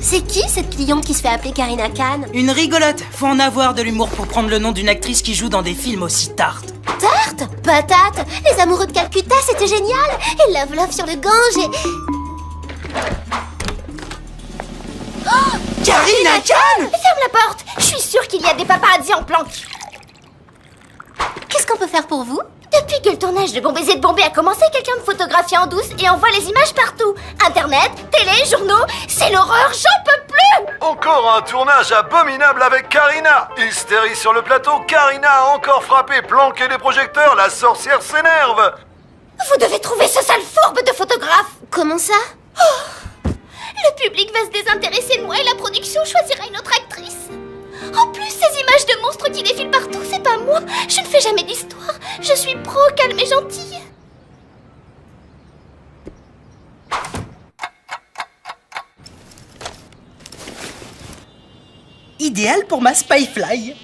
C'est qui cette cliente qui se fait appeler Karina Khan? Une rigolote. Faut en avoir de l'humour pour prendre le nom d'une actrice qui joue dans des films aussi tartes. Tarte? Patate? Les amoureux de Calcutta, c'était génial. Et Love Love sur le Gange et... Oh, Karina Khan! Ferme la porte. Je suis sûre qu'il y a des paparazzis en planque. Qu'est-ce qu'on peut faire pour vous? Depuis que le tournage de Bon Baiser de Bombay a commencé, quelqu'un me photographie en douce et envoie les images partout. Internet, télé, journaux, c'est l'horreur, j'en peux plus! Encore un tournage abominable avec Karina. Hystérie sur le plateau, Karina a encore frappé, planqué les projecteurs, la sorcière s'énerve. Vous devez trouver ce sale fourbe de photographe. Comment ça? Le public va se désintéresser de moi et la production choisira une autre actrice. En plus, ces images de monstres qui défilent partout, c'est pas moi. Je ne fais jamais d'histoire. Je suis pro, calme et gentille. Idéal pour ma Spyfly.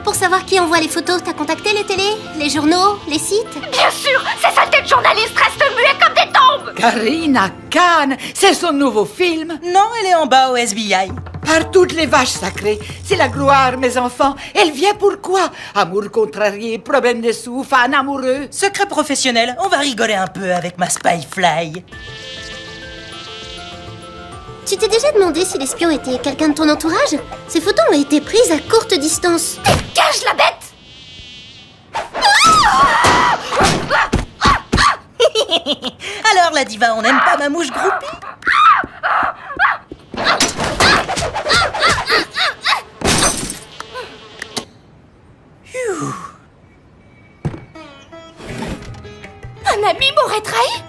Pour savoir qui envoie les photos, t'as contacté les télés, les journaux, les sites? Bien sûr, ces saletés de journalistes restent muets comme des tombes. Karina Khan, c'est son nouveau film. Non, elle est en bas au SBI. Par toutes les vaches sacrées, c'est la gloire, mes enfants. Elle vient pourquoi? Amour contrarié, problème de sous, fan amoureux. Secret professionnel, on va rigoler un peu avec ma Spyfly. Tu t'es déjà demandé si l'espion était quelqu'un de ton entourage? Ces photos ont été prises à courte distance. Dégage la bête! Alors la diva, on n'aime pas ma mouche groupie? Un ami m'aurait trahi?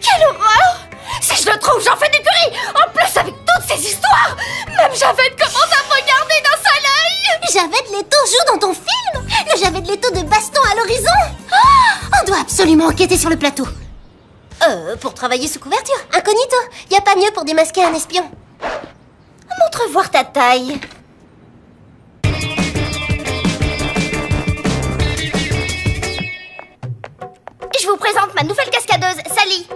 Quelle horreur! Si je le trouve, j'en fais des curries! En plus, avec toutes ces histoires, même Javed commence à me regarder d'un sale œil! Javed Leto joue dans ton film? Le Javed Leto de Baston à l'horizon? On doit absolument enquêter sur le plateau. Pour travailler sous couverture, incognito. Y a pas mieux pour démasquer un espion. Montre voir ta taille. Je vous présente ma nouvelle cascadeuse, Sally.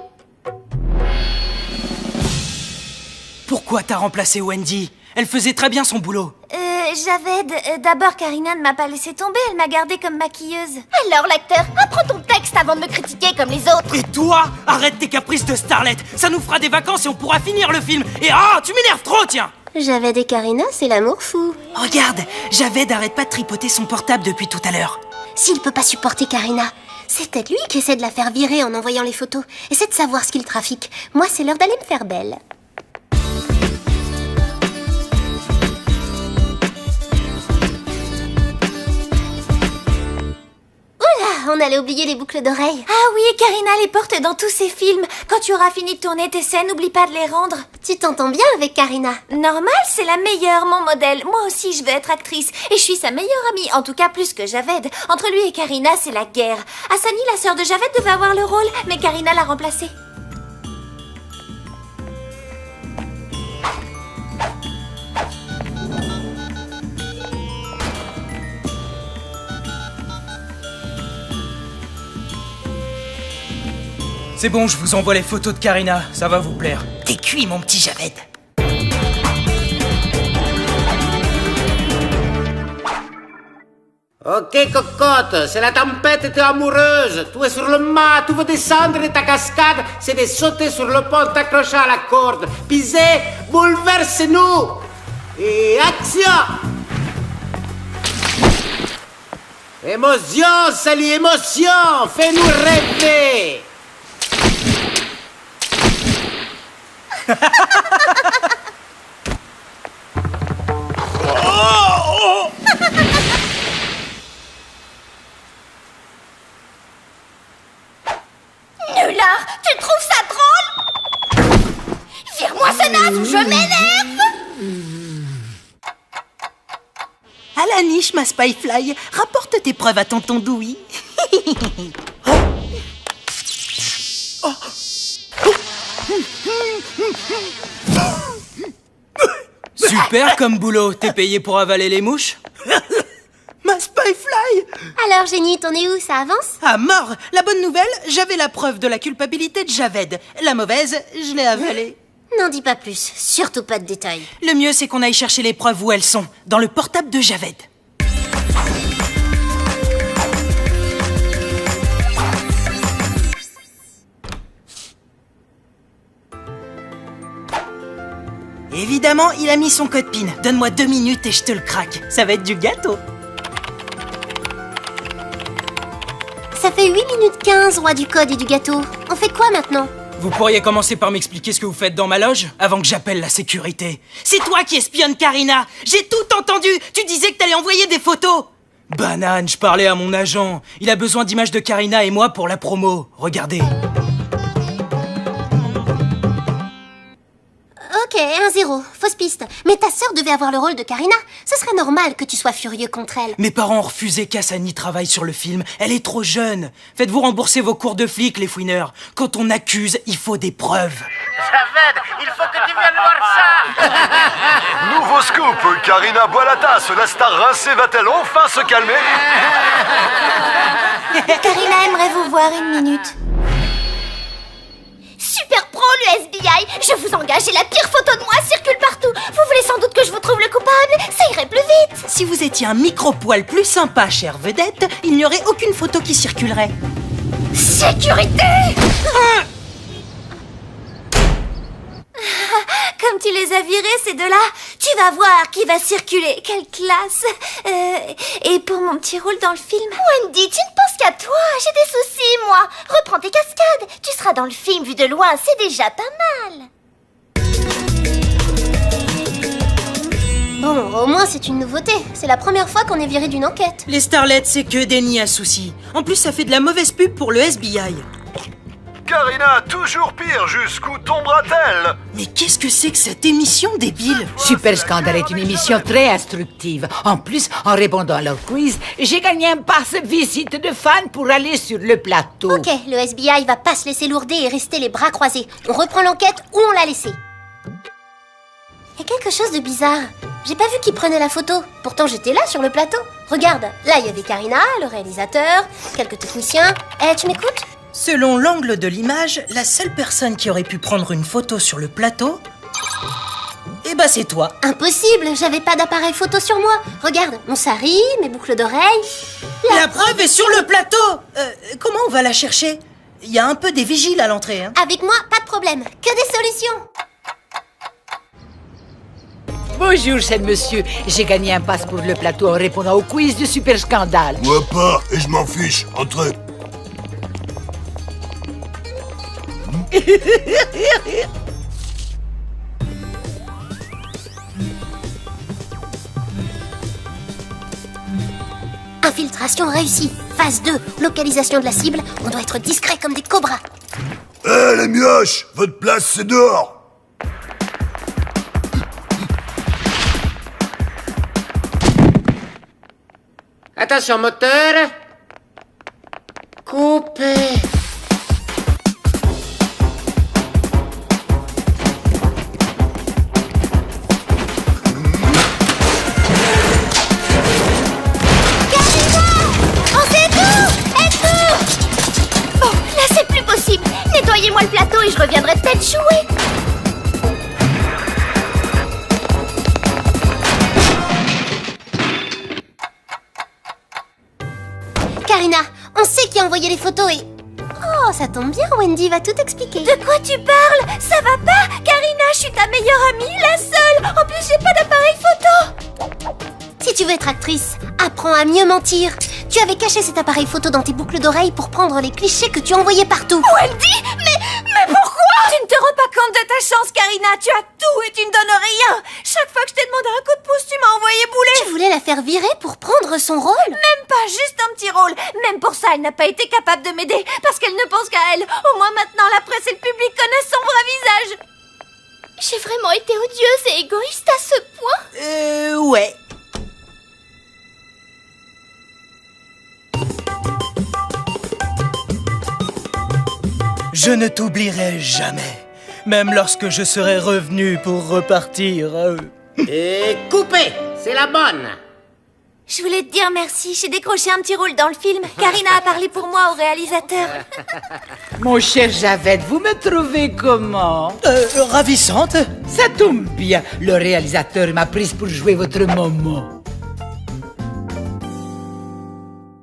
Pourquoi t'as remplacé Wendy? Elle faisait très bien son boulot. Javed, d'abord Karina ne m'a pas laissé tomber, elle m'a gardée comme maquilleuse. Alors l'acteur, apprends ton texte avant de me critiquer comme les autres. Et toi, arrête tes caprices de starlet. Ça nous fera des vacances et on pourra finir le film. Et tu m'énerves trop, tiens. Javed et Karina, c'est l'amour fou. Regarde, Javed arrête pas de tripoter son portable depuis tout à l'heure. S'il peut pas supporter Karina, c'est peut-être lui qui essaie de la faire virer en envoyant les photos. Essaie de savoir ce qu'il trafique. Moi, c'est l'heure d'aller me faire belle. On allait oublier les boucles d'oreilles. Ah oui, Karina les porte dans tous ses films. Quand tu auras fini de tourner tes scènes, n'oublie pas de les rendre. Tu t'entends bien avec Karina? Normal, c'est la meilleure, mon modèle. Moi aussi, je veux être actrice. Et je suis sa meilleure amie, en tout cas plus que Javed. Entre lui et Karina, c'est la guerre. Hassani, la sœur de Javed, devait avoir le rôle, mais Karina l'a remplacée. C'est bon, je vous envoie les photos de Karina, ça va vous plaire. T'es cuit, mon petit Javed. Ok, cocotte, c'est la tempête, t'es amoureuse. Tu es sur le mât, tu veux descendre de ta cascade, c'est de sauter sur le pont, t'accrocher à la corde, piser, bouleverse-nous. Et action! Émotion, Sally, émotion, fais-nous rêver. Nulard, tu trouves ça drôle? Vire-moi ce naze ou je m'énerve! À la niche, ma Spyfly, rapporte tes preuves à tonton Dewey. Super comme boulot, t'es payé pour avaler les mouches? Ma Spyfly! Alors, Génie, t'en es où? Ça avance? À mort! La bonne nouvelle, j'avais la preuve de la culpabilité de Javed. La mauvaise, je l'ai avalée. N'en dis pas plus, surtout pas de détails. Le mieux, c'est qu'on aille chercher les preuves où elles sont, dans le portable de Javed. Évidemment, il a mis son code PIN. Donne-moi 2 minutes et je te le craque. Ça va être du gâteau. Ça fait 8 minutes 15, roi du code et du gâteau. On fait quoi maintenant? Vous pourriez commencer par m'expliquer ce que vous faites dans ma loge, avant que j'appelle la sécurité. C'est toi qui espionnes Karina. J'ai tout entendu. Tu disais que t'allais envoyer des photos. Banane, je parlais à mon agent. Il a besoin d'images de Karina et moi pour la promo. Regardez. Ok, 1-0, fausse piste. Mais ta sœur devait avoir le rôle de Karina. Ce serait normal que tu sois furieux contre elle. Mes parents ont refusé qu'Hassani travaille sur le film. Elle est trop jeune. Faites-vous rembourser vos cours de flic, les fouineurs. Quand on accuse, il faut des preuves. Javed, il faut que tu viennes voir ça. Nouveau scoop, Karina boit la tasse. La star rincée va-t-elle enfin se calmer? Karina aimerait vous voir 1 minute. Super pro, le SBI. Je vous engage et la pire photo de moi circule partout. Vous voulez sans doute que je vous trouve le coupable? Ça irait plus vite. Si vous étiez un micro-poil plus sympa, chère vedette, il n'y aurait aucune photo qui circulerait. Sécurité! Comme tu les as virés, ces deux-là, tu vas voir qui va circuler. Quelle classe. Et pour mon petit rôle dans le film... Wendy, tu ne penses qu'à toi. J'ai des soucis, moi. Reprends tes cascades. Tu seras dans le film vu de loin, c'est déjà pas mal. Bon, au moins c'est une nouveauté. C'est la première fois qu'on est viré d'une enquête. Les starlets, c'est que des nids à soucis. En plus, ça fait de la mauvaise pub pour le SBI. Karina, toujours pire, jusqu'où tombera-t-elle? Mais qu'est-ce que c'est que cette émission débile? Super Scandale est une émission très instructive. En plus, en répondant à leur quiz, j'ai gagné un pass visite de fans pour aller sur le plateau. Ok, le SBI va pas se laisser lourder et rester les bras croisés. On reprend l'enquête où on l'a laissée. Il y a quelque chose de bizarre. J'ai pas vu qui prenait la photo. Pourtant, j'étais là sur le plateau. Regarde, là, il y avait Karina, le réalisateur, quelques techniciens. Eh, tu m'écoutes? Selon l'angle de l'image, la seule personne qui aurait pu prendre une photo sur le plateau... Eh ben, c'est toi. Impossible, j'avais pas d'appareil photo sur moi. Regarde, mon sari, mes boucles d'oreilles. La preuve est sur le plateau. Comment on va la chercher? Il y a un peu des vigiles à l'entrée, hein. Avec moi, pas de problème. Que des solutions. Bonjour, cher monsieur. J'ai gagné un pass pour le plateau en répondant au quiz de Super Scandale. Moi pas, et je m'en fiche. Entrez. Infiltration réussie. Phase 2, localisation de la cible. On doit être discret comme des cobras. Eh les mioches, votre place c'est dehors. Attention, moteur. Coupé. Nettoyez-moi le plateau et je reviendrai peut-être jouer. Karina, on sait qui a envoyé les photos et... Oh, ça tombe bien, Wendy va tout expliquer. De quoi tu parles? Ça va pas? Karina, je suis ta meilleure amie, la seule. En plus, j'ai pas d'appareil photo. Si tu veux être actrice, apprends à mieux mentir. Tu avais caché cet appareil photo dans tes boucles d'oreilles pour prendre les clichés que tu envoyais partout. Wendy, mais pourquoi? Tu ne te rends pas compte de ta chance, Karina. Tu as tout et tu ne donnes rien. Chaque fois que je t'ai demandé un coup de pouce, tu m'as envoyé bouler. Tu voulais la faire virer pour prendre son rôle? Même pas, juste un petit rôle. Même pour ça, elle n'a pas été capable de m'aider parce qu'elle ne pense qu'à elle. Au moins maintenant, la presse et le public connaissent son vrai visage. J'ai vraiment été odieuse et égoïste à ce point? Ouais. Je ne t'oublierai jamais, même lorsque je serai revenu pour repartir. Et coupé, c'est la bonne. Je voulais te dire merci, j'ai décroché un petit rôle dans le film. Karina a parlé pour moi au réalisateur. Mon cher Javed, vous me trouvez comment? Ravissante. Ça tombe bien, le réalisateur m'a prise pour jouer votre maman.